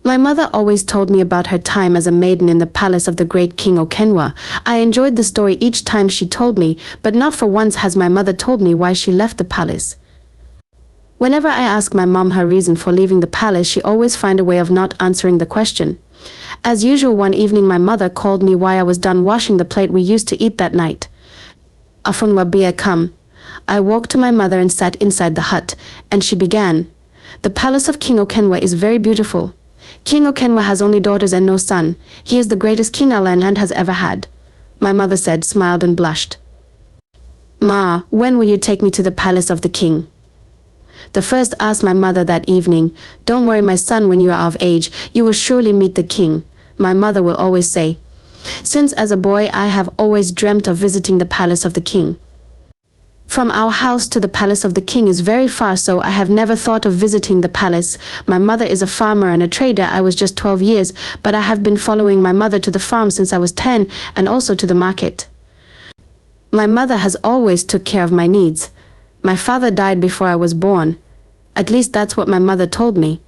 My mother always told me about her time as a maiden in the palace of the great King Okenwa. I enjoyed the story each time she told me, but not for once has my mother told me why she left the palace. Whenever I ask my mom her reason for leaving the palace, she always finds a way of not answering the question. As usual, one evening my mother called me while I was done washing the plate we used to eat that night. Afunwa bia come. I walked to my mother and sat inside the hut, and she began. The palace of King Okenwa is very beautiful. King Okenwa has only daughters and no son. He is the greatest king our land has ever had. My mother said, smiled and blushed. Ma, when will you take me to the palace of the king? The first asked my mother that evening. Don't worry, my son, when you are of age, you will surely meet the king. My mother will always say. Since as a boy I have always dreamt of visiting the palace of the king. From our house to the palace of the king is very far, so I have never thought of visiting the palace. My mother is a farmer and a trader. I was just 12 years, but I have been following my mother to the farm since I was 10 and also to the market. My mother has always took care of my needs. My father died before I was born. At least that's what my mother told me.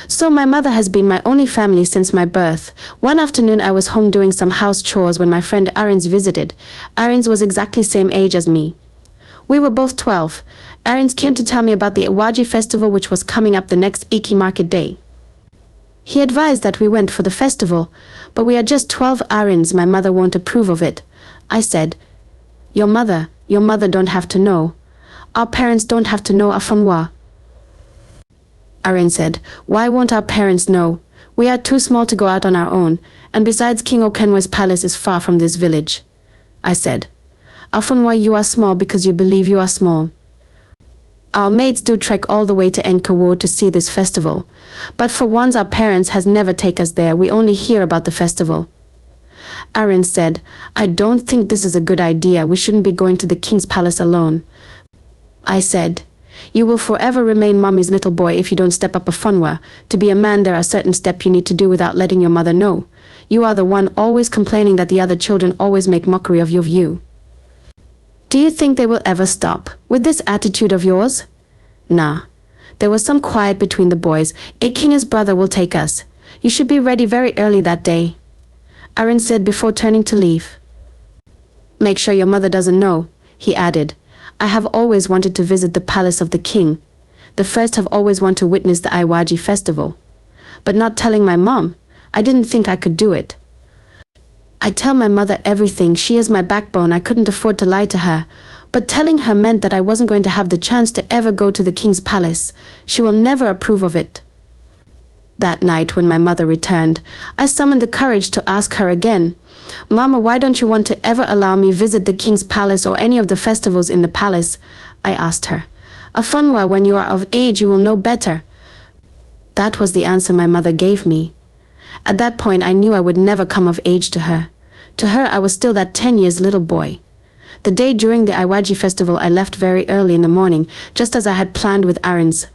So my mother has been my only family since my birth. One afternoon I was home doing some house chores when my friend Arins visited. Arins was exactly same age as me. We were both 12. Arins came to tell me about the Iwaji festival which was coming up the next Iki market day. He advised that we went for the festival, but we are just 12 Arins, my mother won't approve of it. I said, Your mother don't have to know. Our parents don't have to know Afunwa. Arin said, Why won't our parents know? We are too small to go out on our own, and besides King Okenwa's palace is far from this village. I said, Afunwa, you are small because you believe you are small. Our mates do trek all the way to Nkawo to see this festival, but for once our parents has never take us there, we only hear about the festival. Arin said, I don't think this is a good idea, we shouldn't be going to the king's palace alone. I said, You will forever remain mommy's little boy if you don't step up Afunwa. To be a man there are certain steps you need to do without letting your mother know. You are the one always complaining that the other children always make mockery of your view. Do you think they will ever stop with this attitude of yours? Nah. There was some quiet between the boys. A king's brother will take us. You should be ready very early that day. Arin said before turning to leave. Make sure your mother doesn't know, he added. I have always wanted to visit the palace of the king. The first have always wanted to witness the Iwaji festival. But not telling my mom, I didn't think I could do it. I tell my mother everything, she is my backbone, I couldn't afford to lie to her. But telling her meant that I wasn't going to have the chance to ever go to the king's palace. She will never approve of it. That night when my mother returned, I summoned the courage to ask her again, Mama, why don't you want to ever allow me visit the king's palace or any of the festivals in the palace? I asked her. Afunwa, when you are of age you will know better. That was the answer my mother gave me. At that point I knew I would never come of age to her. To her I was still that 10 years little boy. The day during the Iwaji festival I left very early in the morning, just as I had planned with Arins.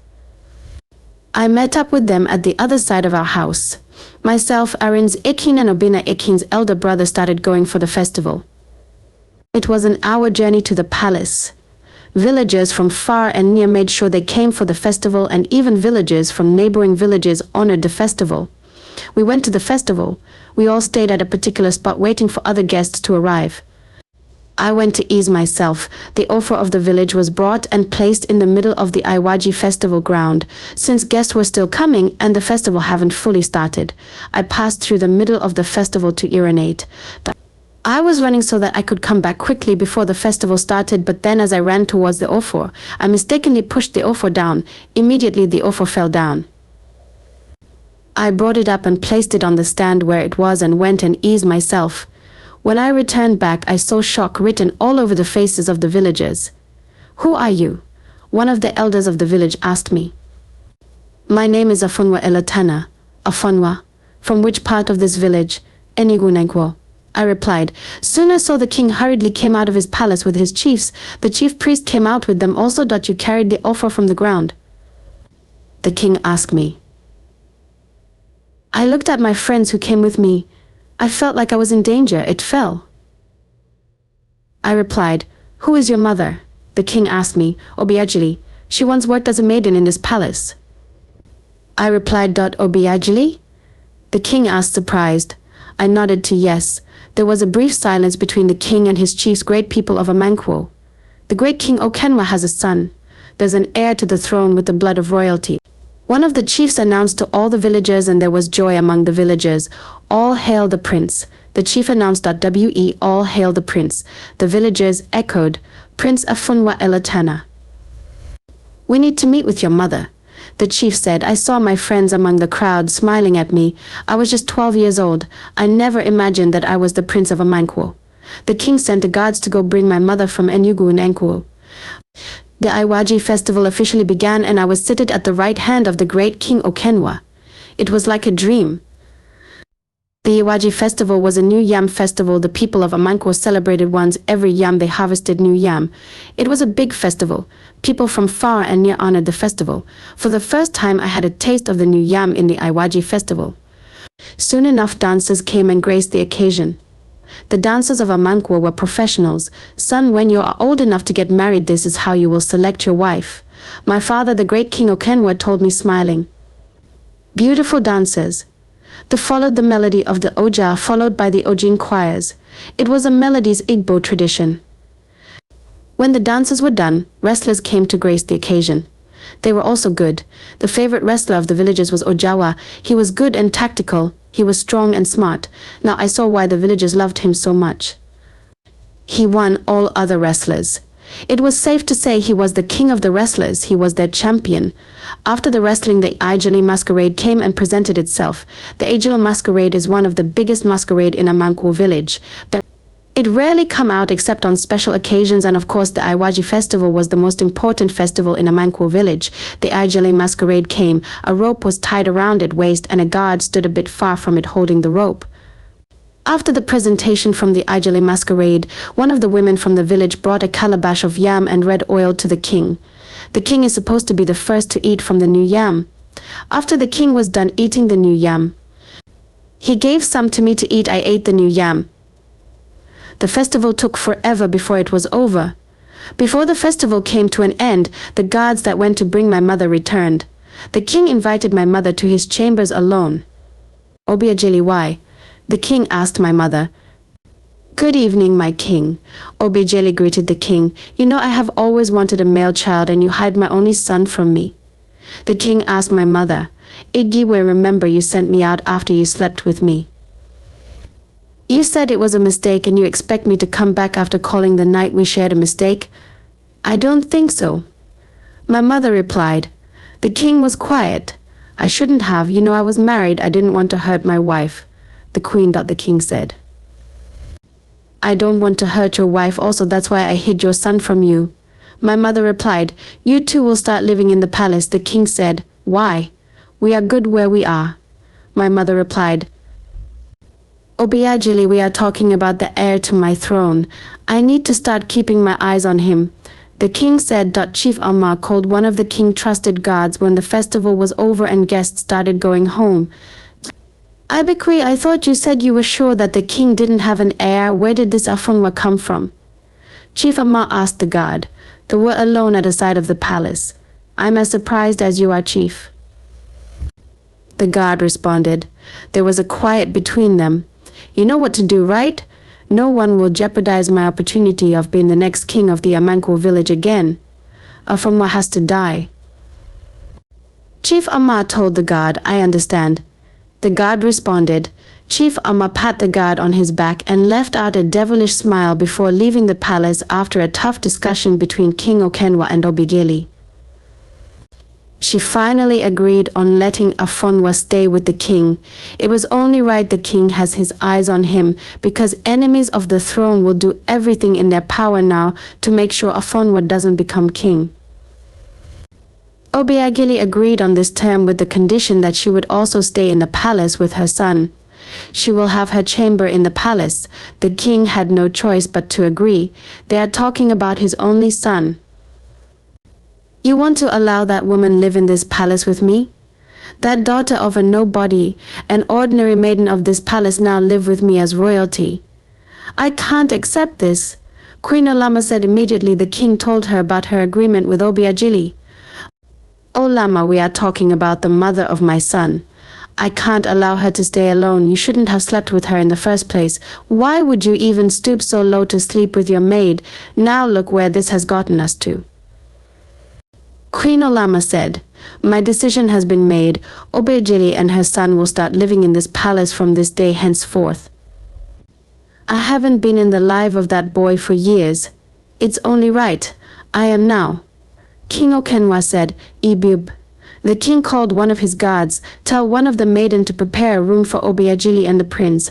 I met up with them at the other side of our house. Myself, Arins, Ikin and Obina Ikin's elder brother started going for the festival. It was an hour journey to the palace. Villagers from far and near made sure they came for the festival, and even villagers from neighboring villages honored the festival. We went to the festival. We all stayed at a particular spot waiting for other guests to arrive. I went to ease myself. The offer of the village was brought and placed in the middle of the Iwaji festival ground. Since guests were still coming and the festival haven't fully started, I passed through the middle of the festival to urinate. I was running so that I could come back quickly before the festival started, but then as I ran towards the offer, I mistakenly pushed the offer down. Immediately the offer fell down. I brought it up and placed it on the stand where it was and went and eased myself. When I returned back, I saw shock written all over the faces of the villagers. Who are you? One of the elders of the village asked me. My name is Afunwa Elatana. Afunwa. From which part of this village? Enigunenkwo. I replied. Soon I saw the king hurriedly came out of his palace with his chiefs. The chief priest came out with them also. You carried the offer from the ground. The king asked me. I looked at my friends who came with me. I felt like I was in danger. It fell. I replied, Who is your mother? The king asked me. Obiajili. She once worked as a maiden in this palace. I replied. Obiageli? The king asked, surprised. I nodded to yes. There was a brief silence between the king and his chiefs, great people of Amanquo. The great king Okenwa has a son. There's an heir to the throne with the blood of royalty. One of the chiefs announced to all the villagers, and there was joy among the villagers. All hail the prince. The chief announced. All hail the prince. The villagers echoed, Prince Afunwa Elatana. We need to meet with your mother. The chief said. I saw my friends among the crowd smiling at me. I was just 12 years old. I never imagined that I was the prince of Amanquo. The king sent the guards to go bring my mother from Enugu in Enkuo. The Iwaji festival officially began, and I was seated at the right hand of the great king Okenwa. It was like a dream. The Iwaji festival was a new yam festival. The people of Amanquo celebrated once every yam they harvested new yam. It was a big festival. People from far and near honored the festival. For the first time I had a taste of the new yam in the Iwaji festival. Soon enough dancers came and graced the occasion. The dancers of Amanquo were professionals. Son, when you are old enough to get married, this is how you will select your wife. My father, the great king Okenwa, told me, smiling. Beautiful dancers. They followed the melody of the Oja, followed by the Ojin choirs. It was a melody's Igbo tradition. When the dances were done, wrestlers came to grace the occasion. They were also good. The favorite wrestler of the villagers was Ojawa. He was good and tactical. He was strong and smart. Now I saw why the villagers loved him so much. He won all other wrestlers. It was safe to say he was the king of the wrestlers. He was their champion. After the wrestling, the Ijele masquerade came and presented itself. The Ijele masquerade is one of the biggest masquerade in Amanquo village. It rarely come out except on special occasions, and of course the Iwaji festival was the most important festival in Amanquo village. The Ijele masquerade came, a rope was tied around its waist, and a guard stood a bit far from it holding the rope. After the presentation from the Ijele masquerade, one of the women from the village brought a calabash of yam and red oil to the king. The king is supposed to be the first to eat from the new yam. After the king was done eating the new yam, he gave some to me to eat. I ate the new yam. The festival took forever before it was over. Before the festival came to an end, the guards that went to bring my mother returned. The king invited my mother to his chambers alone. Obiageli, why? The king asked my mother. Good evening, my king. Obiageli greeted the king. You know I have always wanted a male child, and you hide my only son from me. The king asked my mother. Igiwe, remember you sent me out after you slept with me. You said it was a mistake, and you expect me to come back after calling the night we shared a mistake? I don't think so. My mother replied. The king was quiet. I shouldn't have. You know I was married. I didn't want to hurt my wife. The queen. The king said. I don't want to hurt your wife also. That's why I hid your son from you. My mother replied. You two will start living in the palace. The king said. Why? We are good where we are. My mother replied. Obiageli, we are talking about the heir to my throne. I need to start keeping my eyes on him. The king said. Chief Amma called one of the king trusted guards when the festival was over and guests started going home. Ibekwe, I thought you said you were sure that the king didn't have an heir. Where did this Afunwa come from? Chief Amma asked the guard. They were alone at the side of the palace. I'm as surprised as you are, chief. The guard responded. There was a quiet between them. You know what to do, right? No one will jeopardize my opportunity of being the next king of the Amanquo village again. Afunwa has to die. Chief Amma told the guard, I understand. The guard responded. Chief Amma pat the guard on his back and left out a devilish smile before leaving the palace after a tough discussion between King Okenwa and Obiageli. She finally agreed on letting Afunwa stay with the king. It was only right. The king has his eyes on him because enemies of the throne will do everything in their power now to make sure Afunwa doesn't become king. Obiageli agreed on this term with the condition that she would also stay in the palace with her son. She will have her chamber in the palace. The king had no choice but to agree. They are talking about his only son. You want to allow that woman live in this palace with me? That daughter of a nobody, an ordinary maiden of this palace now live with me as royalty. I can't accept this. Queen Alama said immediately. The king told her about her agreement with Obiageli. "Oh Lama, we are talking about the mother of my son. I can't allow her to stay alone. You shouldn't have slept with her in the first place. Why would you even stoop so low to sleep with your maid? Now look where this has gotten us to." Queen Olama said, "My decision has been made. Obejili and her son will start living in this palace from this day henceforth. I haven't been in the life of that boy for years. It's only right. I am now." King Okenwa said, "Ibib." The king called one of his guards. "Tell one of the maiden to prepare a room for Obejili and the prince."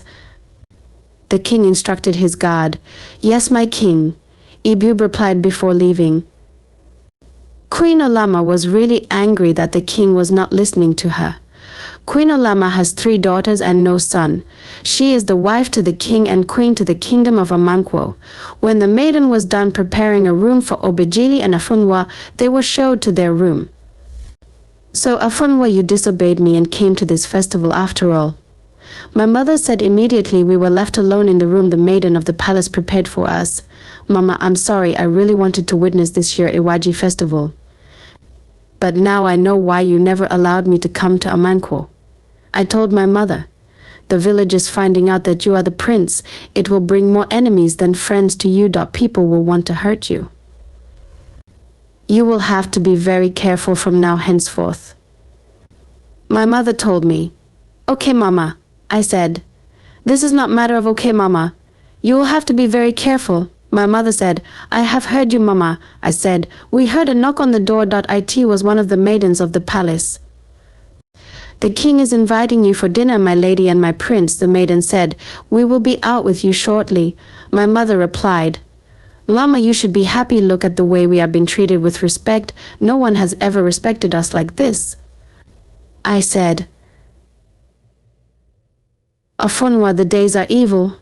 The king instructed his guard. "Yes, my king," Ibib replied before leaving. Queen Olama was really angry that the king was not listening to her. Queen Olama has 3 daughters and no son. She is the wife to the king and queen to the kingdom of Amankwo. When the maiden was done preparing a room for Obejili and Afunwa, they were showed to their room. "So Afunwa, you disobeyed me and came to this festival after all." My mother said immediately. "We were left alone in the room the maiden of the palace prepared for us. Mama, I'm sorry, I really wanted to witness this year Iwaji festival. But now I know why you never allowed me to come to Amankwo." I told my mother, "The village is finding out that you are the prince. It will bring more enemies than friends to you. People will want to hurt you. You will have to be very careful from now henceforth." My mother told me. "Okay, Mama," I said. "This is not matter of okay, Mama. You will have to be very careful." My mother said, "I have heard you, Mama." I said, "We heard a knock on the door. It was one of the maidens of the palace." "The king is inviting you for dinner, my lady and my prince," the maiden said. "We will be out with you shortly." My mother replied, "Lama, you should be happy. Look at the way we are being treated with respect. No one has ever respected us like this." I said, "Afunwa, the days are evil."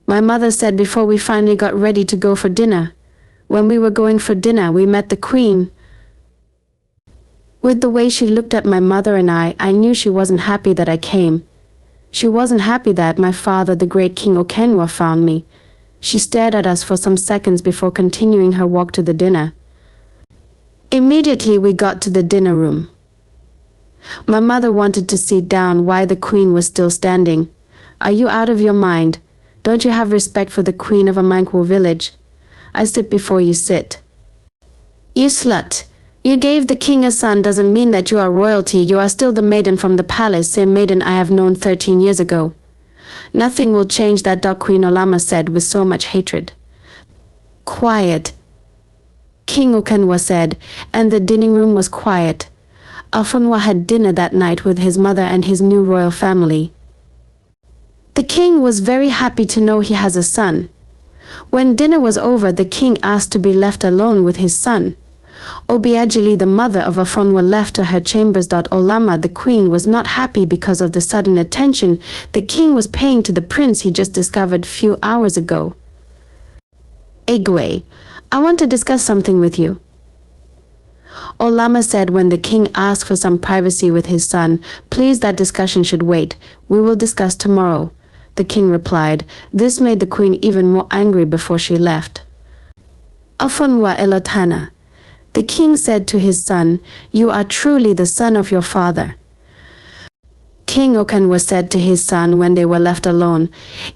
My mother said before we finally got ready to go for dinner. When we were going for dinner, we met the queen. With the way she looked at my mother and I knew she wasn't happy that I came. She wasn't happy that my father, the great King Okenwa, found me. She stared at us for some seconds before continuing her walk to the dinner. Immediately we got to the dinner room. My mother wanted to sit down while the queen was still standing. "Are you out of your mind? Don't you have respect for the queen of Amankwo village? I sit before you sit." "You slut. You gave the king a son doesn't mean that you are royalty. You are still the maiden from the palace, same maiden I have known 13 years ago. Nothing will change that," Queen Olama said with so much hatred. "Quiet," King Okenwa said, and the dining room was quiet. Afunwa had dinner that night with his mother and his new royal family. The king was very happy to know he has a son. When dinner was over, the king asked to be left alone with his son. Obiajili, the mother of Afunwa, left to her chambers. Olama, the queen, was not happy because of the sudden attention the king was paying to the prince he just discovered few hours ago. "Egwe, I want to discuss something with you," Olama said when the king asked for some privacy with his son. "Please, that discussion should wait. We will discuss tomorrow," the king replied. This made the queen even more angry before she left. "Afunwa Elotana," the king said to his son, "You are truly the son of your father." King Okenwa said to his son when they were left alone,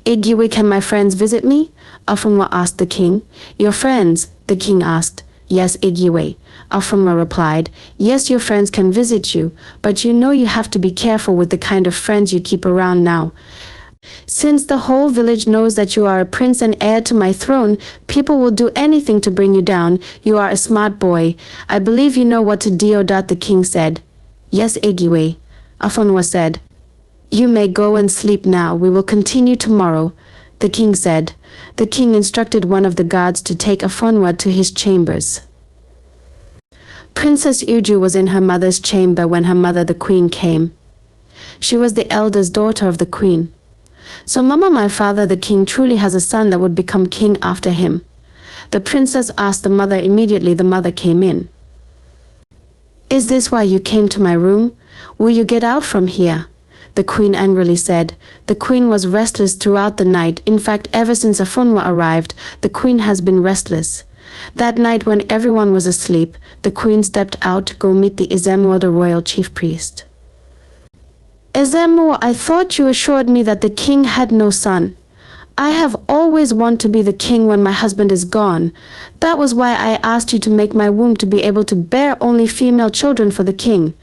"Igiwe, can my friends visit me?" Afunwa asked the king. "Your friends?" the king asked. "Yes, Igiwe," Afunwa replied. "Yes, your friends can visit you, but you know you have to be careful with the kind of friends you keep around now. Since the whole village knows that you are a prince and heir to my throne, people will do anything to bring you down. You are a smart boy. I believe you know what to do." The king said. "Yes, Igiwe," Afunwa said. "You may go and sleep now. We will continue tomorrow," the king said. The king instructed one of the guards to take Afunwa to his chambers. Princess Uju was in her mother's chamber when her mother, the queen, came. She was the eldest daughter of the queen. "So Mama, my father, the king, truly has a son that would become king after him?" the princess asked the mother. Immediately the mother came in. "Is this why you came to my room? Will you get out from here?" the queen angrily said. The queen was restless throughout the night. In fact, ever since Afunwa arrived, the queen has been restless. That night when everyone was asleep, the queen stepped out to go meet the Ezemo, the royal chief priest. Ezemo, I thought you assured me that the king had no son. I have always wanted to be the king when my husband is gone. That was why I asked you to make my womb to be able to bear only female children for the king.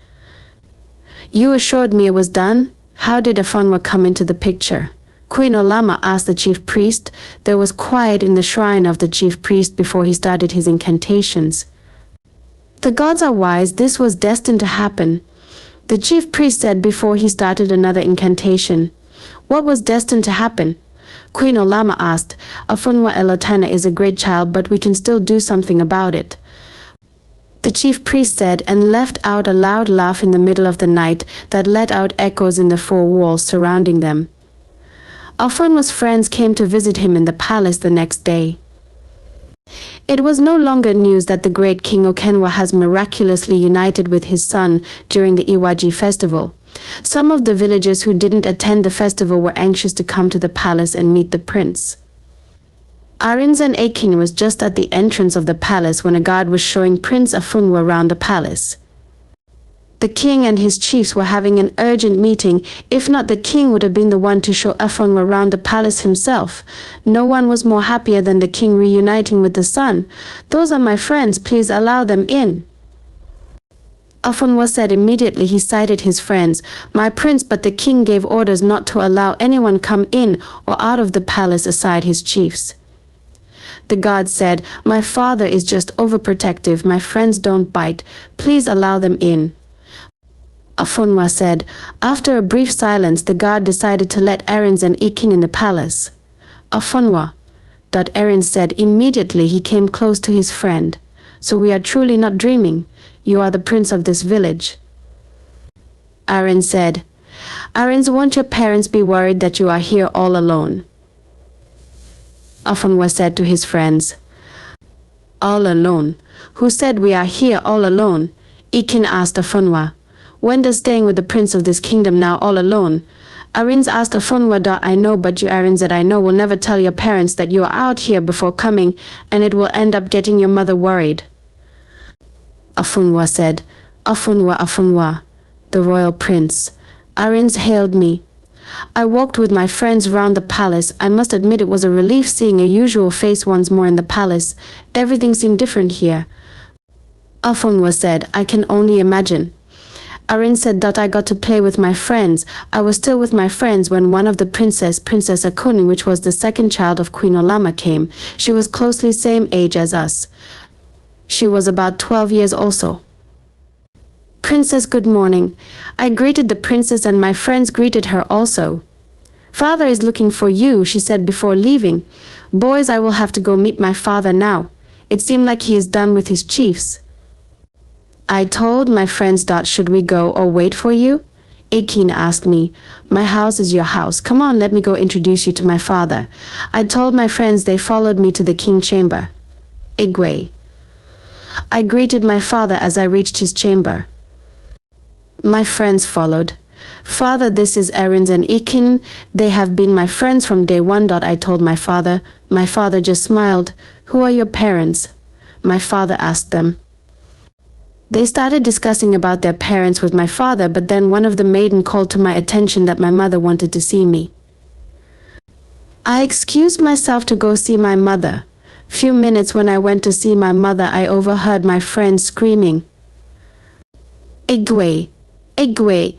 You assured me it was done. How did Afonwa come into the picture? Queen Olama asked the chief priest. There was quiet in the shrine of the chief priest before he started his incantations. The gods are wise, this was destined to happen, the chief priest said before he started another incantation. What was destined to happen? Queen Olama asked. Afonwa Elotana is a great child, but we can still do something about it. The chief priest said, and left out a loud laugh in the middle of the night that let out echoes in the four walls surrounding them. Afonwa's friends came to visit him in the palace the next day. It was no longer news that the great King Okenwa has miraculously united with his son during the Iwaji festival. Some of the villagers who didn't attend the festival were anxious to come to the palace and meet the prince. Arinze Akin was just at the entrance of the palace when a guard was showing Prince Afonwa around the palace. The king and his chiefs were having an urgent meeting. If not, the king would have been the one to show Afonwa around the palace himself. No one was more happier than the king reuniting with the son. Those are my friends, please allow them in. Afonwa said immediately. He cited his friends, my prince, but the king gave orders not to allow anyone come in or out of the palace aside his chiefs. The guard said, my father is just overprotective, my friends don't bite, please allow them in. Afonwa said. After a brief silence, the guard decided to let Arinze and Ikin in the palace. Afonwa, Arinze said. Immediately he came close to his friend. So we are truly not dreaming. You are the prince of this village. Arinze said. Arinze, won't your parents be worried that you are here all alone? Afonwa said to his friends. All alone? Who said we are here all alone? Ikin asked Afonwa. When does staying with the prince of this kingdom now all alone? Arinze asked Afonwa. I know, but you Arinze that I know will never tell your parents that you are out here before coming, and it will end up getting your mother worried. Afonwa said. Afonwa, the royal prince. Arinze hailed me. I walked with my friends round the palace. I must admit it was a relief seeing a usual face once more in the palace. Everything seemed different here. Afonwa said. I can only imagine. Arinze said. I got to play with my friends. I was still with my friends when one of the Princess Akuni, which was the second child of Queen Olama, came. She was closely same age as us. She was about 12 years also. Princess, good morning. I greeted the princess and my friends greeted her also. Father is looking for you, she said before leaving. Boys, I will have to go meet my father now. It seemed like he is done with his chiefs. I told my friends. Should we go or wait for you? Akin asked me. My house is your house. Come on, let me go introduce you to my father. I told my friends. They followed me to the king chamber. Igwe. I greeted my father as I reached his chamber. My friends followed. Father, this is Arinze and Ikin. They have been my friends from day one. I told my father. My father just smiled. Who are your parents? My father asked them. They started discussing about their parents with my father, but then one of the maiden called to my attention that my mother wanted to see me. I excused myself to go see my mother. Few minutes when I went to see my mother, I overheard my friends screaming. Igwe! Igwe!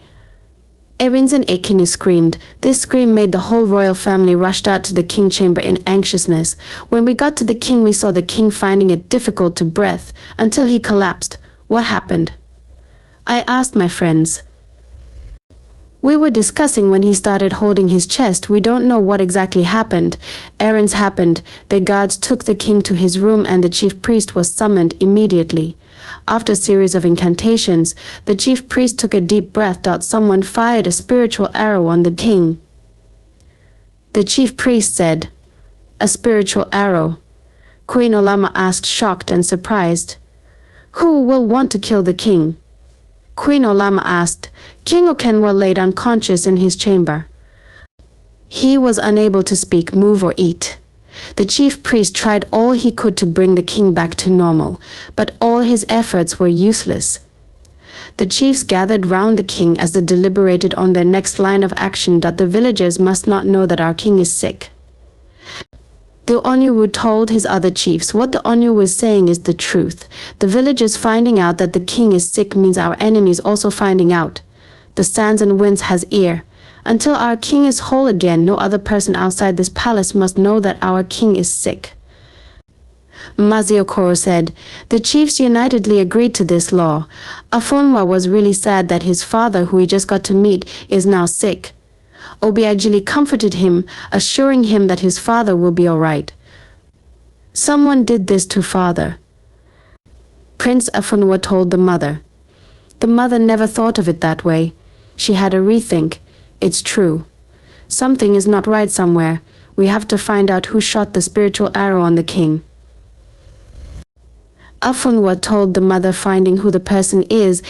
Arinze and Akinu screamed. This scream made the whole royal family rushed out to the king chamber in anxiousness. When we got to the king, we saw the king finding it difficult to breathe until he collapsed. What happened? I asked my friends. We were discussing when he started holding his chest. We don't know what exactly happened. Errands happened. The guards took the king to his room and the chief priest was summoned immediately. After a series of incantations, the chief priest took a deep breath. Someone fired a spiritual arrow on the king. The chief priest said, "A spiritual arrow?" Queen Olama asked, shocked and surprised. "Who will want to kill the king?" Queen Olama asked. King Okenwa laid unconscious in his chamber. He was unable to speak, move or eat. The chief priest tried all he could to bring the king back to normal, but all his efforts were useless. The chiefs gathered round the king as they deliberated on their next line of action: that the villagers must not know that our king is sick. The Onyu told his other chiefs, what the Onyu was saying is the truth. The villagers finding out that the king is sick means our enemies also finding out. The sands and winds has ear. Until our king is whole again, no other person outside this palace must know that our king is sick. Maziokoro said. The chiefs unitedly agreed to this law. Afonwa was really sad that his father, who he just got to meet, is now sick. Obiageli comforted him, assuring him that his father will be all right. Someone did this to father, Prince Afonwa told the mother. The mother never thought of it that way. She had a rethink. It's true. Something is not right somewhere. We have to find out who shot the spiritual arrow on the king. Afonwa told the mother finding who the person is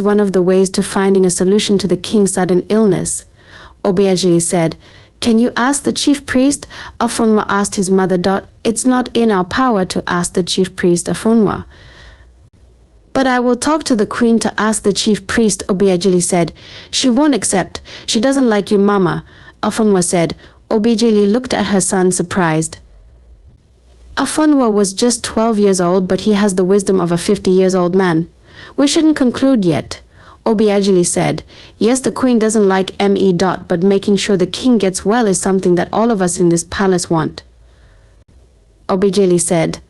one of the ways to finding a solution to the king's sudden illness. Obiageli said, Can you ask the chief priest? Afonwa asked his mother. It's not in our power to ask the chief priest, Afonwa. But I will talk to the queen to ask the chief priest, Obiageli said. She won't accept. She doesn't like you, mama, Afonwa said. Obiageli looked at her son surprised. Afonwa was just 12 years old, but he has the wisdom of a 50-years-old man. We shouldn't conclude yet, Obiageli said. Yes, the queen doesn't like me. But making sure the king gets well is something that all of us in this palace want. Obiageli said,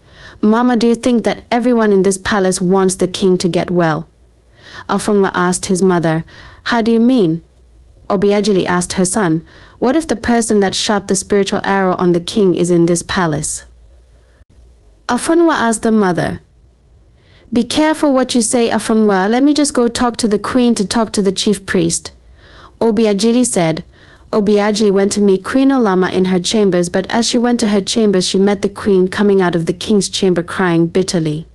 Mama, do you think that everyone in this palace wants the king to get well? Afonwa asked his mother. How do you mean? Obiageli asked her son. What if the person that shot the spiritual arrow on the king is in this palace? Afonwa asked the mother. Be careful what you say, Afonwa. Let me just go talk to the queen to talk to the chief priest. Obiageli said. Obiageli went to meet Queen Olama in her chambers, but as she went to her chambers she met the queen coming out of the king's chamber crying bitterly.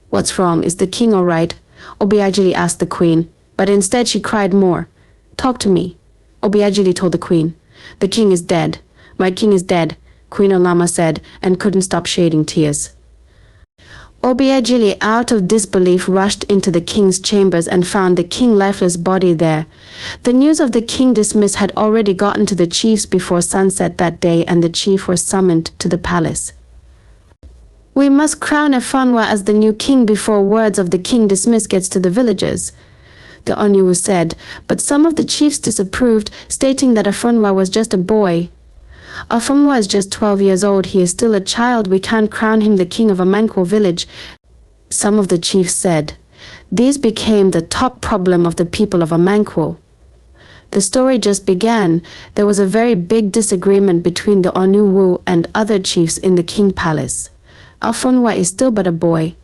What's wrong? Is the king all right? Obiageli asked the queen, but instead she cried more. Talk to me. Obiageli told the queen. The king is dead. My king is dead, Queen Olama said, and couldn't stop shedding tears. Obiageli, out of disbelief, rushed into the king's chambers and found the king's lifeless body there. The news of the king dismissed had already gotten to the chiefs before sunset that day, and the chief was summoned to the palace. We must crown Afonwa as the new king before words of the king dismissed gets to the villagers, the Onyu said, but some of the chiefs disapproved, stating that Afonwa was just a boy. Afonwa is just 12 years old. He is still a child. We can't crown him the king of Amankwo village, some of the chiefs said. These became the top problem of the people of Amankwo. The story just began. There was a very big disagreement between the Onyu and other chiefs in the king palace. Afonwa is still but a boy.